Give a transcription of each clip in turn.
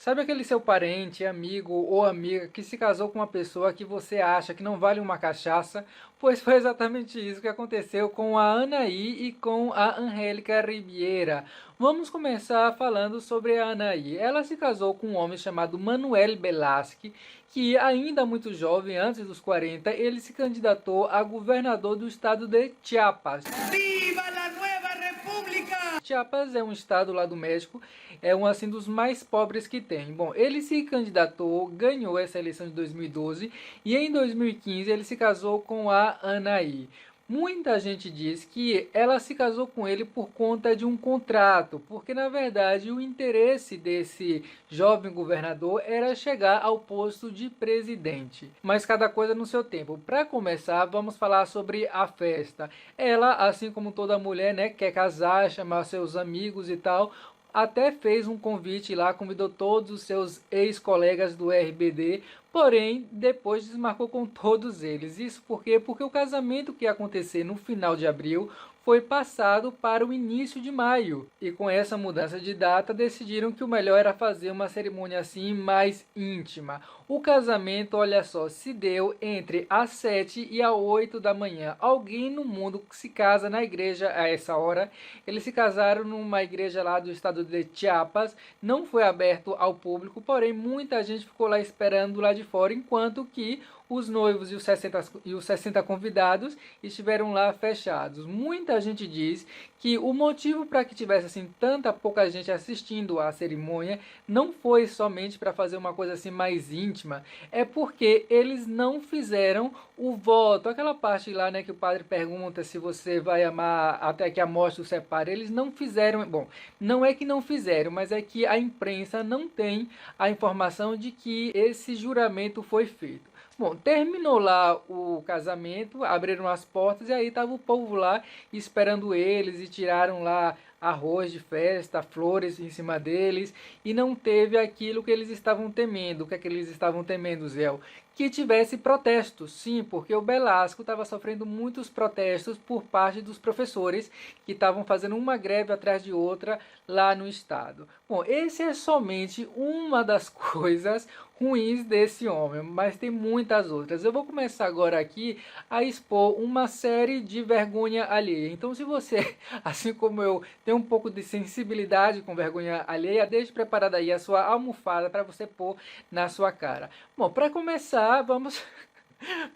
Sabe aquele seu parente, amigo ou amiga que se casou com uma pessoa que você acha que não vale uma cachaça? Pois foi exatamente isso que aconteceu com a Anaí e com a Angélica Ribeira. Vamos começar falando sobre a Anaí. Ela se casou com um homem chamado Manuel Velasque, que ainda muito jovem, antes dos 40, ele se candidatou a governador do estado de Chiapas. ¡Viva la nueva república! Chiapas é um estado lá do México, é um assim dos mais pobres que tem. Bom, ele se candidatou, ganhou essa eleição de 2012 e em 2015 ele se casou com a Anaí. Muita gente diz que ela se casou com ele por conta de um contrato, porque na verdade o interesse desse jovem governador era chegar ao posto de presidente. Mas cada coisa no seu tempo. Para começar, vamos falar sobre a festa. Ela, assim como toda mulher, né, quer casar, chamar seus amigos e tal, até fez um convite lá, convidou todos os seus ex-colegas do RBD, porém depois desmarcou com todos eles. Isso por quê? Porque o casamento que ia acontecer no final de abril foi passado para o início de maio. E com essa mudança de data, decidiram que o melhor era fazer uma cerimônia assim mais íntima. O casamento, olha só, se deu entre as 7 e as 8 da manhã. Alguém no mundo se casa na igreja a essa hora. Eles se casaram numa igreja lá do estado de Chiapas. Não foi aberto ao público, porém muita gente ficou lá esperando lá de fora, enquanto que os noivos e os 60 convidados estiveram lá fechados. Muita gente diz que o motivo para que tivesse assim tanta pouca gente assistindo à cerimônia não foi somente para fazer uma coisa assim mais íntima, é porque eles não fizeram o voto, aquela parte lá, né, que o padre pergunta se você vai amar até que a morte os separe. Eles não fizeram, bom, não é que não fizeram, mas é que a imprensa não tem a informação de que esse juramento foi feito. Bom, terminou lá o casamento, abriram as portas e aí tava o povo lá esperando eles e tiraram lá arroz de festa, flores em cima deles e não teve aquilo que eles estavam temendo. O que é que eles estavam temendo, Zé? Que tivesse protestos, sim, porque o Belasco estava sofrendo muitos protestos por parte dos professores que estavam fazendo uma greve atrás de outra lá no estado. Bom, esse é somente uma das coisas ruins desse homem, mas tem muitas outras. Eu vou começar agora aqui a expor uma série de vergonha alheia. Então, se você, assim como eu, tem um pouco de sensibilidade com vergonha alheia, deixe preparada aí a sua almofada para você pôr na sua cara. Bom, para começar, vamos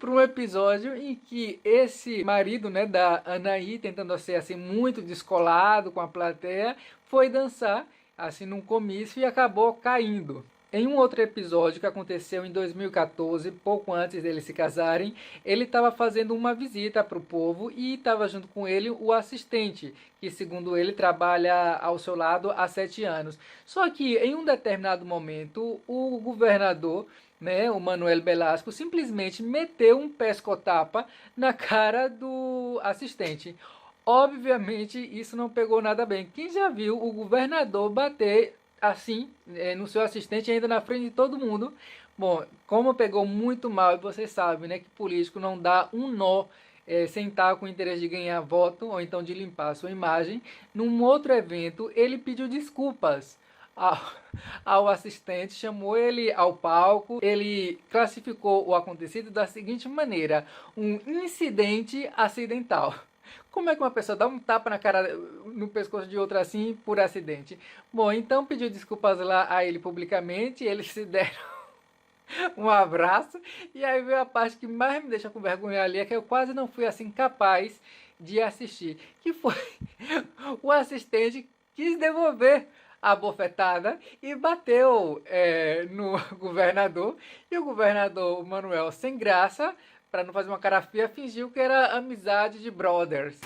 para um episódio em que esse marido, né, da Anaí, tentando ser assim muito descolado com a plateia, foi dançar assim num comício e acabou caindo. Em um outro episódio que aconteceu em 2014, pouco antes deles se casarem, ele estava fazendo uma visita para o povo e estava junto com ele o assistente, que segundo ele trabalha ao seu lado há 7 anos. Só que em um determinado momento, o governador, né, o Manuel Velasco, simplesmente meteu um pescotapa na cara do assistente. Obviamente isso não pegou nada bem. Quem já viu o governador bater assim no seu assistente ainda na frente de todo mundo? Bom, como pegou muito mal, e você sabe, né, que político não dá um nó sem estar com o interesse de ganhar voto ou então de limpar a sua imagem. Num outro evento, ele pediu desculpas ao, ao assistente, chamou ele ao palco, ele classificou o acontecido da seguinte maneira: um incidente acidental. Como é que uma pessoa dá um tapa na cara, no pescoço de outra assim, por acidente? Bom, então pediu desculpas lá a ele publicamente, eles se deram um abraço, e aí veio a parte que mais me deixa com vergonha ali, é que eu quase não fui assim capaz de assistir, que foi o assistente quis devolver a bofetada e bateu no governador, e o governador Manuel, sem graça, para não fazer uma cara feia, fingiu que era amizade de brothers.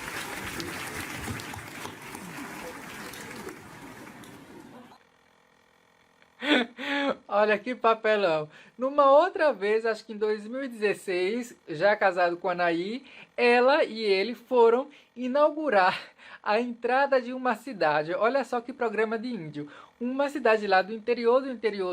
Olha que papelão. Numa outra vez, acho que em 2016, já casado com a Anaí, ela e ele foram inaugurar a entrada de uma cidade. Olha só que programa de índio. Uma cidade lá do interior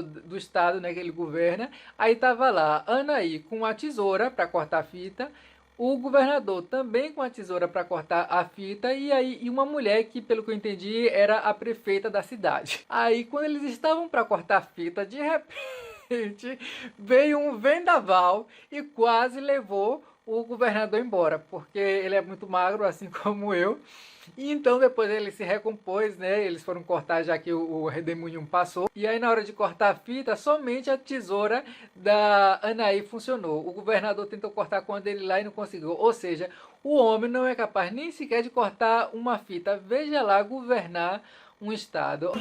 do estado, né, que ele governa. Aí tava lá Anaí com a tesoura para cortar fita, o governador também com a tesoura para cortar a fita e uma mulher que, pelo que eu entendi, era a prefeita da cidade. Aí quando eles estavam para cortar a fita, de repente veio um vendaval e quase levou o governador embora, porque ele é muito magro, assim como eu. E então depois ele se recompôs, né? Eles foram cortar já que o redemoinho passou. E aí na hora de cortar a fita, somente a tesoura da Anaí funcionou. O governador tentou cortar com a dele lá e não conseguiu. Ou seja, o homem não é capaz nem sequer de cortar uma fita. Veja lá governar um estado.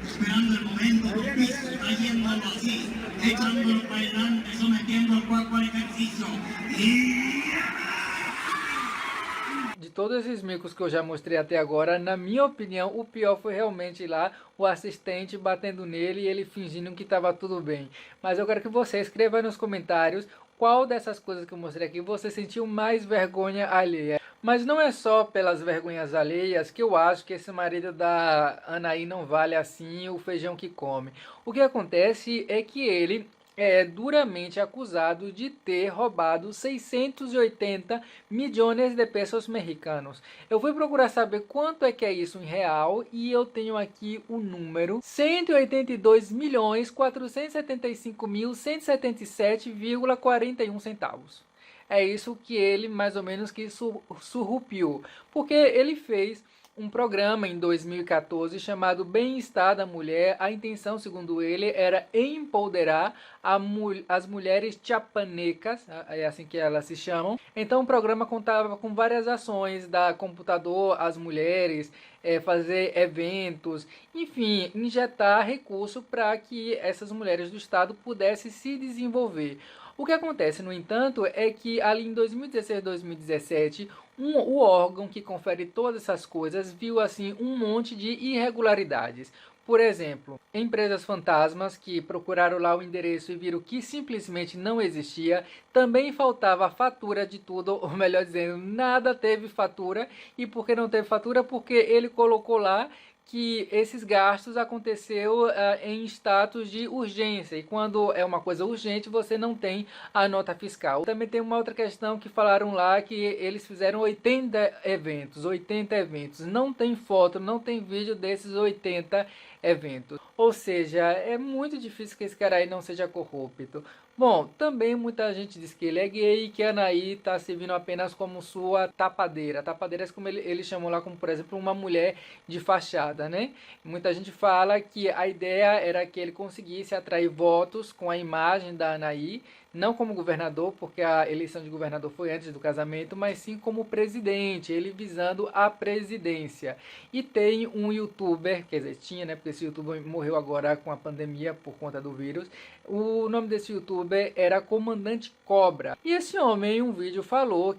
Esperando el momento propicio, trayéndolo así, echándolo para adelante, sometiendo al cuerpo al ejercicio. De todos esses micos que eu já mostrei até agora, na minha opinião, o pior foi realmente lá o assistente batendo nele e ele fingindo que estava tudo bem. Mas eu quero que você escreva aí nos comentários qual dessas coisas que eu mostrei aqui você sentiu mais vergonha alheia. Mas não é só pelas vergonhas alheias que eu acho que esse marido da Anaí não vale assim o feijão que come. O que acontece é que ele é duramente acusado de ter roubado 680 milhões de pesos mexicanos. Eu fui procurar saber quanto é que é isso em real e eu tenho aqui o número 182.475.177,41 centavos. É isso que ele mais ou menos que surrupiou, porque ele fez um programa em 2014 chamado Bem-Estar da Mulher. A intenção, segundo ele, era empoderar as mulheres chiapanecas, é assim que elas se chamam. Então o programa contava com várias ações, dar computador às mulheres, fazer eventos, enfim, injetar recurso para que essas mulheres do estado pudessem se desenvolver. O que acontece, no entanto, é que ali em 2016 e 2017, o órgão que confere todas essas coisas viu assim um monte de irregularidades. Por exemplo, empresas fantasmas que procuraram lá o endereço e viram que simplesmente não existia. Também faltava fatura de tudo, ou melhor dizendo, nada teve fatura. E por que não teve fatura? Porque ele colocou lá que esses gastos aconteceu em status de urgência, e quando é uma coisa urgente você não tem a nota fiscal. Também tem uma outra questão que falaram lá que eles fizeram 80 eventos, não tem foto, não tem vídeo desses 80 eventos, ou seja, é muito difícil que esse cara aí não seja corrupto. Bom, também muita gente diz que ele é gay e que a Anaí está servindo apenas como sua tapadeira. Tapadeiras como ele chamou lá, como por exemplo uma mulher de fachada, né? Muita gente fala que a ideia era que ele conseguisse atrair votos com a imagem da Anaí, não como governador, porque a eleição de governador foi antes do casamento, mas sim como presidente, ele visando a presidência. E tem um youtuber, quer dizer, tinha, né, porque esse youtuber morreu agora com a pandemia por conta do vírus. O nome desse youtuber era Comandante Cobra. E esse homem em um vídeo falou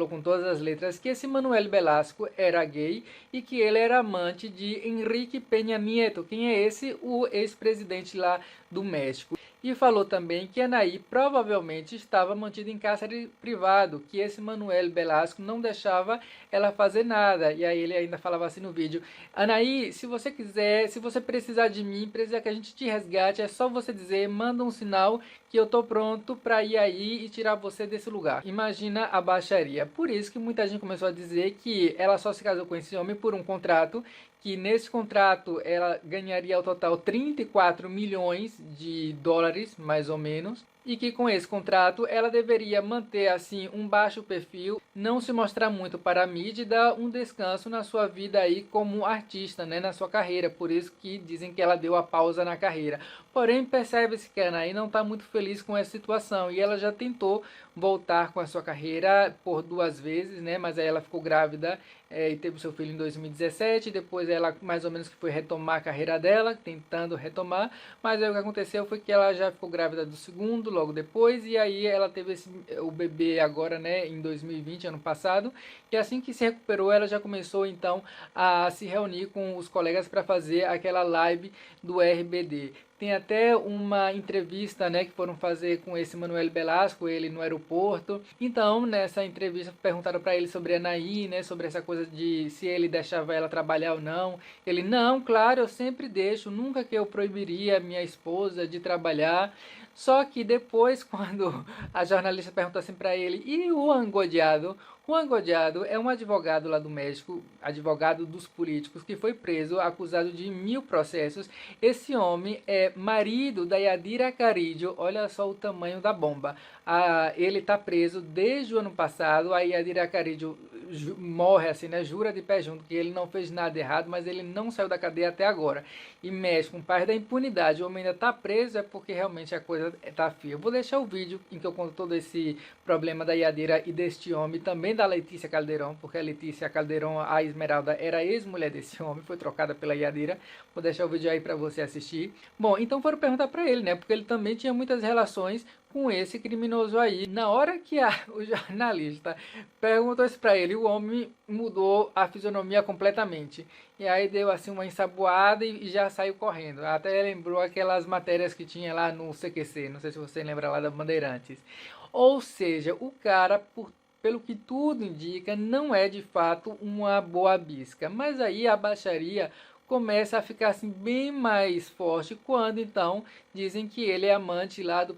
com todas as letras que esse Manuel Velasco era gay e que ele era amante de Enrique Peña Nieto. Quem é esse? O ex-presidente lá do México. E falou também que Anaí provavelmente estava mantida em cárcere privado, que esse Manuel Velasco não deixava ela fazer nada. E aí ele ainda falava assim no vídeo: Anaí, se você quiser, se você precisar de mim, precisar que a gente te resgate, é só você dizer, manda um sinal que eu tô pronto para ir aí e tirar você desse lugar. Imagina a baixaria. Por isso que muita gente começou a dizer que ela só se casou com esse homem por um contrato, que nesse contrato ela ganharia ao total 34 milhões de dólares, mais ou menos, e que com esse contrato ela deveria manter assim um baixo perfil, não se mostrar muito para a mídia e dar um descanso na sua vida aí como artista, né, na sua carreira. Por isso que dizem que ela deu a pausa na carreira. Porém, percebe-se que a Anaí não está muito feliz com essa situação e ela já tentou voltar com a sua carreira por 2 vezes, né, mas aí ela ficou grávida e teve seu filho em 2017, depois ela mais ou menos que foi retomar a carreira dela, tentando retomar, mas aí o que aconteceu foi que ela já ficou grávida do segundo, logo depois, e aí ela teve o bebê agora, né, em 2020, ano passado, e assim que se recuperou, ela já começou então a se reunir com os colegas para fazer aquela live do RBD. Tem até uma entrevista, né, que foram fazer com esse Manuel Velasco, ele no aeroporto. Então, nessa entrevista, perguntaram para ele sobre a Anaí, né, sobre essa coisa de se ele deixava ela trabalhar ou não. Ele, não, claro, eu sempre deixo, nunca que eu proibiria minha esposa de trabalhar. Só que depois, quando a jornalista perguntou assim para ele, e o Juan Guaidó? Juan Guaidó é um advogado lá do México, advogado dos políticos, que foi preso, acusado de 1000 processos. Esse homem é marido da Yadira Carillo, olha só o tamanho da bomba. Ele está preso desde o ano passado, a Yadira Carillo morre assim, né? Jura de pé junto que ele não fez nada errado, mas ele não saiu da cadeia até agora. E mexe com o pai da impunidade, o homem ainda está preso, é porque realmente a coisa está feia. Eu vou deixar o vídeo em que eu conto todo esse problema da Yadira e deste homem, também da Letícia Calderón, porque a Letícia Calderón, a Esmeralda, era ex-mulher desse homem, foi trocada pela Yadira. Vou deixar o vídeo aí para você assistir. Bom, então foram perguntar para ele, né? Porque ele também tinha muitas relações com esse criminoso aí. Na hora que o jornalista perguntou isso para ele, o homem mudou a fisionomia completamente. E aí deu assim uma ensaboada e já saiu correndo. Até lembrou aquelas matérias que tinha lá no CQC, não sei se você lembra lá da Bandeirantes. Ou seja, o cara, pelo que tudo indica, não é de fato uma boa bisca. Mas aí a baixaria começa a ficar assim bem mais forte quando então dizem que ele é amante lá do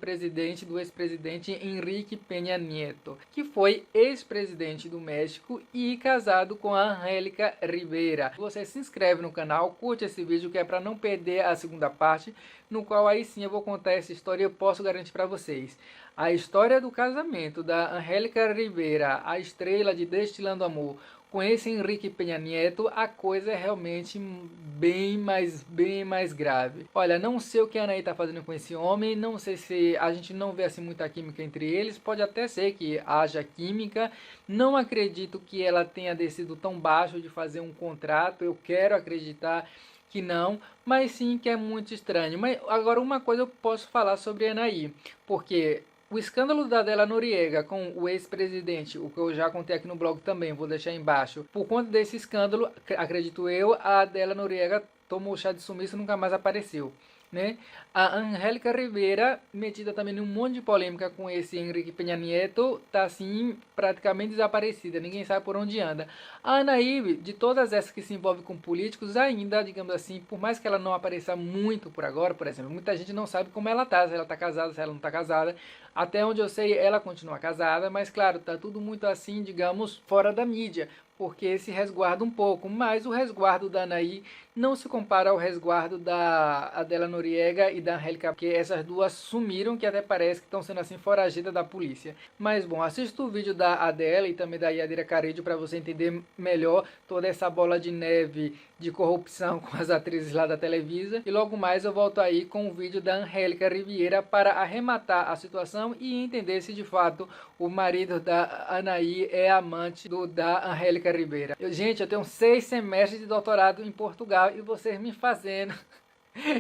ex-presidente Enrique Peña Nieto, que foi ex-presidente do México e casado com a Angélica Rivera. Você se inscreve no canal, curte esse vídeo que é para não perder a segunda parte, no qual aí sim eu vou contar essa história e eu posso garantir para vocês. A história do casamento da Angélica Rivera, a estrela de Destilando Amor, com esse Enrique Peña Nieto, a coisa é realmente bem mais grave. Olha, não sei o que a Anaí está fazendo com esse homem, não sei se a gente não vê assim muita química entre eles, pode até ser que haja química, não acredito que ela tenha descido tão baixo de fazer um contrato, eu quero acreditar que não, mas sim que é muito estranho. Mas agora uma coisa eu posso falar sobre a Anaí, porque o escândalo da Adélia Noriega com o ex-presidente, o que eu já contei aqui no blog também, vou deixar embaixo. Por conta desse escândalo, acredito eu, a Adélia Noriega tomou chá de sumiço e nunca mais apareceu, né? A Angélica Rivera, metida também em um monte de polêmica com esse Enrique Peña Nieto, tá assim praticamente desaparecida, ninguém sabe por onde anda. A Anaí, de todas essas que se envolvem com políticos, ainda, digamos assim, por mais que ela não apareça muito por agora, por exemplo, muita gente não sabe como ela tá, se ela tá casada, se ela não tá casada. Até onde eu sei, ela continua casada, mas claro, tá tudo muito assim, digamos, fora da mídia, porque se resguarda um pouco, mas o resguardo da Anaí não se compara ao resguardo da Adélia Noriega e da Angélica, porque essas duas sumiram, que até parece que estão sendo assim foragidas da polícia. Mas bom, assista o vídeo da Adélia e também da Yadira Carillo para você entender melhor toda essa bola de neve de corrupção com as atrizes lá da Televisa. E logo mais eu volto aí com o vídeo da Angélica Rivera para arrematar a situação e entender se de fato o marido da Anaí é amante da Angélica Rivera. Gente, eu tenho 6 semestres de doutorado em Portugal e vocês me fazendo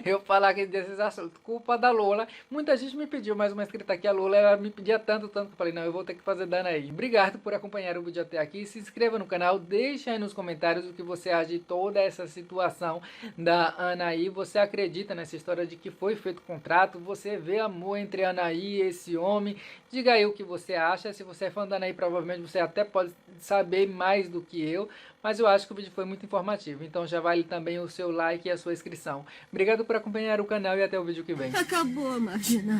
eu falar aqui desses assuntos, culpa da Lola. Muita gente me pediu mais uma inscrita aqui, a Lola, ela me pedia tanto que eu falei, não, eu vou ter que fazer dano aí. Obrigado por acompanhar o vídeo até aqui, se inscreva no canal, deixa aí nos comentários o que você acha de toda essa situação da Anaí. Você acredita nessa história de que foi feito contrato? Você vê amor entre a Anaí e esse homem? Diga aí o que você acha. Se você é fã da Anaí, provavelmente você até pode saber mais do que eu, mas eu acho que o vídeo foi muito informativo, então já vale também o seu like e a sua inscrição. Obrigado por acompanhar o canal e até o vídeo que vem. Acabou, Marginal.